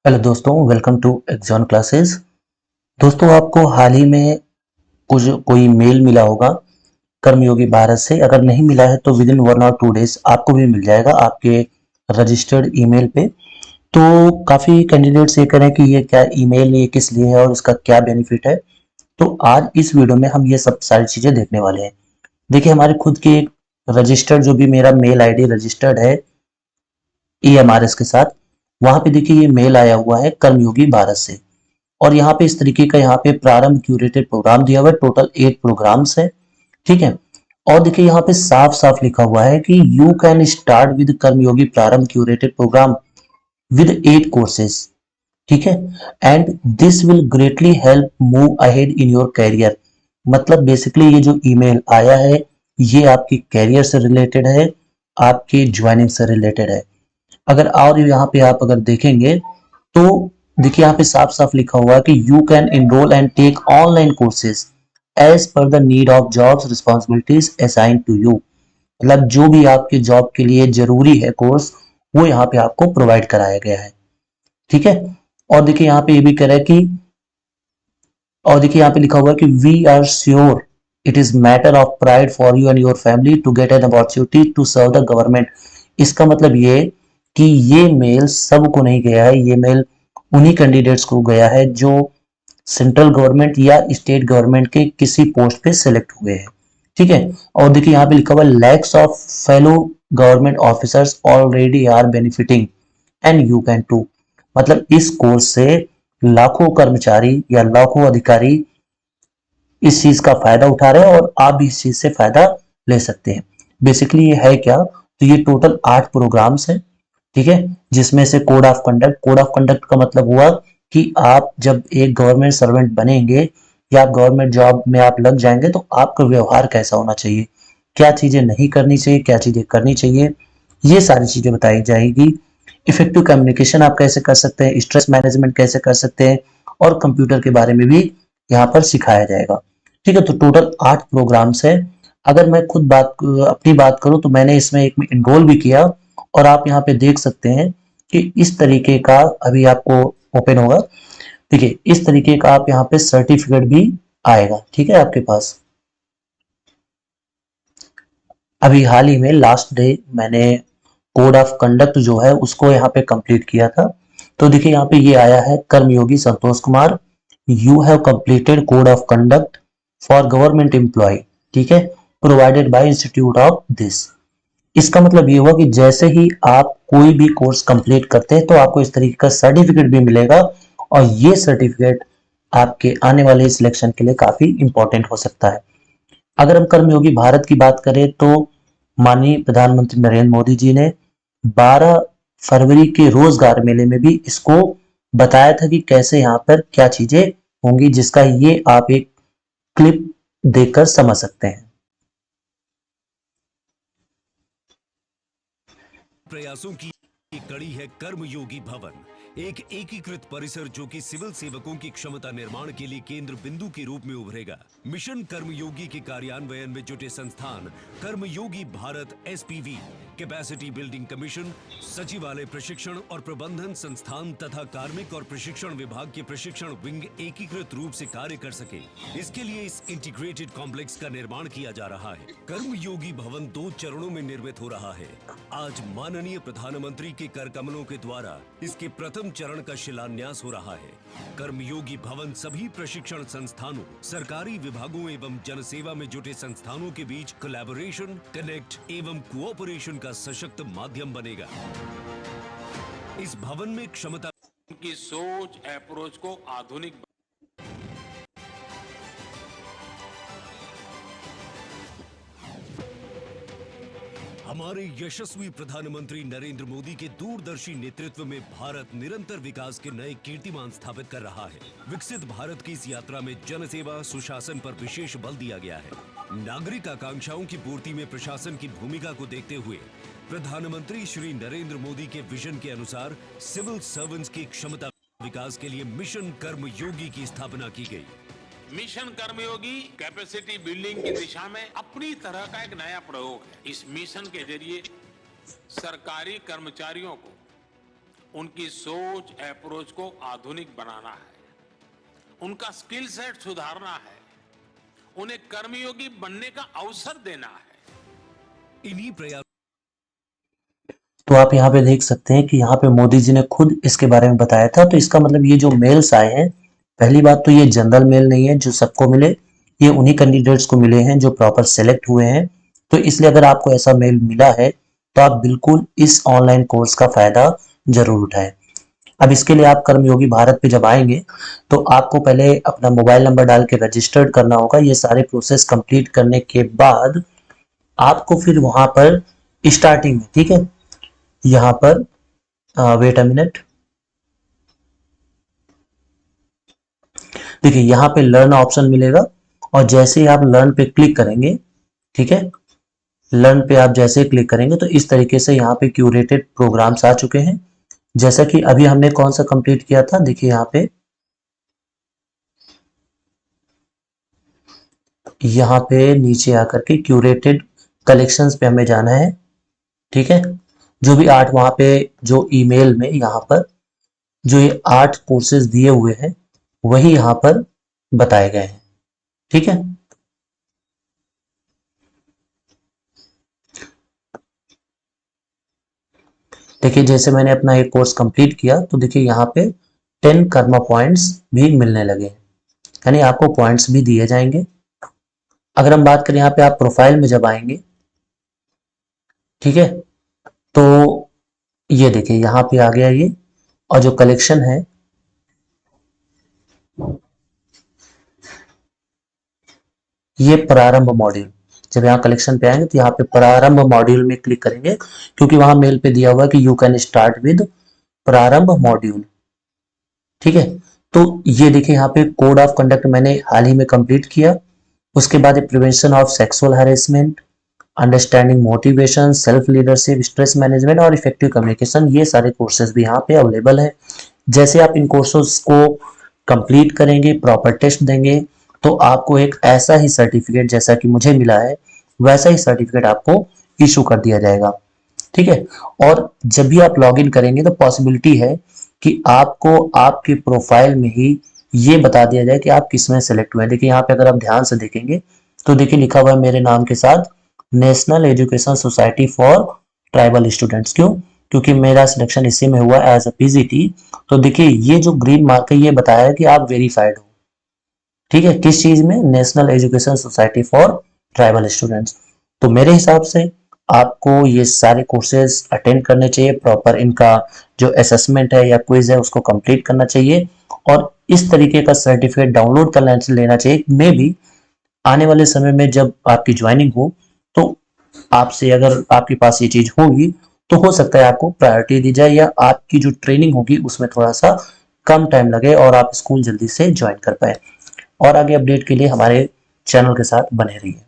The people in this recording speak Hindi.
हेलो दोस्तों, वेलकम टू एक्सॉन क्लासेस। दोस्तों, आपको हाल ही में कुछ कोई मेल मिला होगा कर्मयोगी भारत से। अगर नहीं मिला है तो विद इन 1 और 2 डेज आपको भी मिल जाएगा आपके रजिस्टर्ड ईमेल पे। तो काफ़ी कैंडिडेट्स ये करें कि ये क्या ईमेल, ये किस लिए है और इसका क्या बेनिफिट है। तो आज इस वीडियो में हम ये सब सारी चीज़ें देखने वाले हैं। देखिए, हमारे खुद के एक रजिस्टर्ड, जो भी मेरा मेल आईडी रजिस्टर्ड है EMRS के साथ, वहां पे देखिए ये मेल आया हुआ है कर्मयोगी भारत से। और यहाँ पे इस तरीके का यहाँ पे प्रारंभ क्यूरेटेड प्रोग्राम दिया हुआ है। टोटल 8 प्रोग्राम्स है, ठीक है। और देखिए यहाँ पे साफ साफ लिखा हुआ है कि you can start with Karmayogi Prarambh curated program with 8 courses, ठीक है। And this will greatly help move ahead in your career. मतलब बेसिकली ये जो ईमेल आया है ये आपके कैरियर से रिलेटेड है, आपके ज्वाइनिंग से रिलेटेड है। अगर और यहाँ पे आप अगर देखेंगे तो देखिए यहाँ पे साफ साफ लिखा हुआ है कि you can enroll and take online courses as per the need of jobs responsibilities assign to you. मतलब जो भी आपके जॉब के लिए जरूरी है कोर्स, वो यहाँ पे आपको प्रोवाइड कराया गया है, ठीक है। और देखिए यहाँ पे ये भी कह रहा है कि, और देखिए यहाँ पे लिखा हुआ है कि we are sure it is matter of pride for you and your family to get an opportunity to serve the government. इसका मतलब ये कि ये मेल सबको नहीं गया है, ये मेल उन्हीं कैंडिडेट्स को गया है जो सेंट्रल गवर्नमेंट या स्टेट गवर्नमेंट के किसी पोस्ट पे सिलेक्ट हुए हैं, ठीक है। और देखिए यहाँ पे लिखा हुआ lakhs of fellow government officers already are benefiting and you can too. मतलब इस कोर्स से लाखों कर्मचारी या लाखों अधिकारी इस चीज का फायदा उठा रहे हैं और आप भी इस चीज से फायदा ले सकते हैं। बेसिकली ये है क्या, तो ये टोटल 8 प्रोग्राम्स हैं, ठीक है। जिसमें से कोड ऑफ कंडक्ट का मतलब हुआ कि आप जब एक गवर्नमेंट सर्वेंट बनेंगे या आप गवर्नमेंट जॉब में आप लग जाएंगे तो आपका व्यवहार कैसा होना चाहिए, क्या चीजें नहीं करनी चाहिए, क्या चीजें करनी चाहिए, ये सारी चीजें बताई जाएगी। इफेक्टिव कम्युनिकेशन आप कैसे कर सकते हैं, स्ट्रेस मैनेजमेंट कैसे कर सकते हैं, और कंप्यूटर के बारे में भी यहाँ पर सिखाया जाएगा, ठीक है। तो टोटल 8 प्रोग्राम्स है। अगर मैं खुद अपनी बात करूं तो मैंने इसमें एक में इनरोल भी किया, और आप यहाँ पे देख सकते हैं कि इस तरीके का अभी आपको ओपन होगा। देखिए इस तरीके का आप यहाँ पे सर्टिफिकेट भी आएगा, ठीक है, आपके पास। अभी हाल ही में लास्ट डे मैंने कोड ऑफ कंडक्ट जो है उसको यहाँ पे कंप्लीट किया था। तो देखिए यहाँ पे ये आया है Karmayogi Santosh Kumar, you have completed code of conduct for government employ, ठीक है, provided by institute of this. इसका मतलब ये हुआ कि जैसे ही आप कोई भी कोर्स कंप्लीट करते हैं तो आपको इस तरीके का सर्टिफिकेट भी मिलेगा, और ये सर्टिफिकेट आपके आने वाले सिलेक्शन के लिए काफी इंपॉर्टेंट हो सकता है। अगर हम कर्मयोगी भारत की बात करें तो माननीय प्रधानमंत्री नरेंद्र मोदी जी ने 12 फरवरी के रोजगार मेले में भी इसको बताया था कि कैसे यहाँ पर क्या चीजें होंगी, जिसका ये आप एक क्लिप देखकर समझ सकते हैं। प्रयासों की कड़ी है कर्मयोगी भवन, एक एकीकृत परिसर जो कि सिविल सेवकों की क्षमता निर्माण के लिए केंद्र बिंदु के रूप में उभरेगा। मिशन कर्मयोगी के कार्यान्वयन में जुटे संस्थान Karmayogi Bharat SPV, capacity building commission, सचिवालय प्रशिक्षण और प्रबंधन संस्थान तथा कार्मिक और प्रशिक्षण विभाग के प्रशिक्षण विंग एकीकृत रूप से कार्य कर सके, इसके लिए इस इंटीग्रेटेड कॉम्प्लेक्स का निर्माण किया जा रहा है। कर्मयोगी भवन 2 चरणों में निर्मित हो रहा है। आज माननीय प्रधानमंत्री के कर कमलों के द्वारा इसके प्रथम चरण का शिलान्यास हो रहा है। कर्मयोगी भवन सभी प्रशिक्षण संस्थानों, सरकारी विभागों एवं जनसेवा में जुटे संस्थानों के बीच कोलैबोरेशन, कनेक्ट एवं कोऑपरेशन का सशक्त माध्यम बनेगा। इस भवन में क्षमता की सोच, अप्रोच को आधुनिक हमारे यशस्वी प्रधानमंत्री नरेंद्र मोदी के दूरदर्शी नेतृत्व में भारत निरंतर विकास के नए कीर्तिमान स्थापित कर रहा है। विकसित भारत की इस यात्रा में जनसेवा, सुशासन पर विशेष बल दिया गया है। नागरिक आकांक्षाओं की पूर्ति में प्रशासन की भूमिका को देखते हुए प्रधानमंत्री श्री नरेंद्र मोदी के विजन के अनुसार सिविल सर्वेंट्स की क्षमता विकास के लिए मिशन कर्मयोगी की स्थापना की गई। मिशन कर्मयोगी कैपेसिटी बिल्डिंग की दिशा में अपनी तरह का एक नया प्रयोग है। इस मिशन के जरिए सरकारी कर्मचारियों को उनकी सोच अप्रोच को आधुनिक बनाना है, उनका स्किल सेट सुधारना है, उन्हें कर्मयोगी बनने का अवसर देना है। इन्हीं प्रयास तो आप यहाँ पे देख सकते हैं कि यहाँ पे मोदी जी ने खुद इसके बारे में बताया था। तो इसका मतलब ये जो मेल्स आए हैं, पहली बात तो ये जनरल मेल नहीं है जो सबको मिले, ये उन्हीं कैंडिडेट्स को मिले हैं जो प्रॉपर सेलेक्ट हुए हैं। तो इसलिए अगर आपको ऐसा मेल मिला है तो आप बिल्कुल इस ऑनलाइन कोर्स का फायदा जरूर उठाएं। अब इसके लिए आप कर्मयोगी भारत पे जब आएंगे तो आपको पहले अपना मोबाइल नंबर डाल के रजिस्टर्ड करना होगा। ये सारे प्रोसेस कंप्लीट करने के बाद आपको फिर वहां पर स्टार्टिंग में, ठीक है, यहाँ पर वेट अ मिनट, देखिए यहाँ पे लर्न ऑप्शन मिलेगा और जैसे ही आप लर्न पे क्लिक करेंगे, ठीक है, लर्न पे आप जैसे ही क्लिक करेंगे तो इस तरीके से यहाँ पे क्यूरेटेड प्रोग्राम्स आ चुके हैं। जैसा कि अभी हमने कौन सा कंप्लीट किया था, देखिए यहाँ पे नीचे आकर के क्यूरेटेड कलेक्शंस पे हमें जाना है, ठीक है। जो भी 8 वहां पे जो ईमेल में यहाँ पर जो ये 8 कोर्सेज दिए हुए हैं वही यहाँ पर बताए गए हैं, ठीक है। देखिए जैसे मैंने अपना एक कोर्स कंप्लीट किया तो देखिए यहाँ पे 10 कर्मा पॉइंट्स भी मिलने लगे, यानी आपको पॉइंट्स भी दिए जाएंगे। अगर हम बात करें यहाँ पे आप प्रोफाइल में जब आएंगे, ठीक है, तो ये देखिए यहाँ पे आ गया ये, और जो कलेक्शन है ये प्रारंभ मॉड्यूल। जब यहाँ कलेक्शन पे आएंगे तो यहाँ पे प्रारंभ मॉड्यूल में क्लिक करेंगे क्योंकि वहां मेल पे दिया हुआ है कि यू कैन स्टार्ट विद प्रारंभ मॉड्यूल, ठीक है। तो ये देखिए यहाँ पे कोड ऑफ कंडक्ट मैंने हाल ही में कंप्लीट किया। उसके बाद prevention of sexual harassment, understanding motivation, self leadership, stress management और इफेक्टिव कम्युनिकेशन, ये सारे कोर्सेज भी यहाँ पे अवेलेबल है। जैसे आप इन कोर्सेज को कंप्लीट करेंगे, प्रॉपर टेस्ट देंगे, तो आपको एक ऐसा ही सर्टिफिकेट जैसा कि मुझे मिला है वैसा ही सर्टिफिकेट आपको इशू कर दिया जाएगा, ठीक है। और जब भी आप लॉगिन करेंगे तो पॉसिबिलिटी है कि आपको आपके प्रोफाइल में ही ये बता दिया जाए कि आप किस में सेलेक्ट हुए। देखिए यहाँ पे अगर आप ध्यान से देखेंगे तो देखिए लिखा हुआ है मेरे नाम के साथ national education society for tribal students. क्यों? क्योंकि मेरा सिलेक्शन इसी में हुआ एज अ पीजीटी। तो देखिए ये जो ग्रीन मार्क है ये बताया है कि आप वेरीफाइड हो, ठीक है, किस चीज में, national education society for tribal students. तो मेरे हिसाब से आपको ये सारे कोर्सेज अटेंड करने चाहिए, प्रॉपर इनका जो असेसमेंट है या क्विज है उसको कंप्लीट करना चाहिए और इस तरीके का सर्टिफिकेट डाउनलोड कर लेना चाहिए। मे भी आने वाले समय में जब आपकी ज्वाइनिंग हो तो आपसे अगर आपके पास ये चीज होगी तो हो सकता है आपको प्रायोरिटी दी जाए या आपकी जो ट्रेनिंग होगी उसमें थोड़ा सा कम टाइम लगे और आप स्कूल जल्दी से ज्वाइन कर पाए। और आगे अपडेट के लिए हमारे चैनल के साथ बने रहिए।